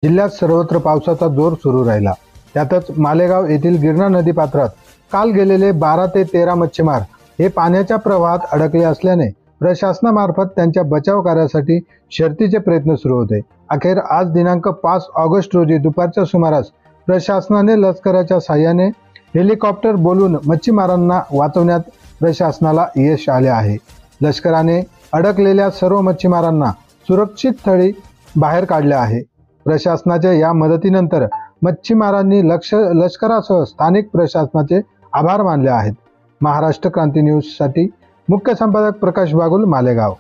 जिल्ह्यात सर्वत्र पावसाचा जोर सुरू राहिला। त्यातच मालेगाव येथील गिरणा नदी पात्रात काल गेलेले 12 ते 13 मच्छीमार हे पाण्याच्या प्रवाहात अडकले असल्याने प्रशासनामार्फत त्यांच्या बचाव कार्यासाठी शर्थीचे प्रयत्न सुरू होते। अखेर आज दिनांक 5 ऑगस्ट रोजी दुपारच्या सुमारास प्रशासनाने लष्कराच्या साहाय्याने हेलिकॉप्टर बोलून मच्छीमारांना वाचवण्यात प्रशासनाला यश आले आहे। लष्कराने अडकलेल्या सर्व मच्छीमारांना सुरक्षित स्थळी बाहेर काढले आहे। प्रशासनाच्या या मदतीनंतर मच्छीमारांनी लष्करासह स्थानिक प्रशासनाचे आभार मानले आहेत। महाराष्ट्र क्रांती न्यूज साठी मुख्य संपादक प्रकाश बागुल, मालेगाव।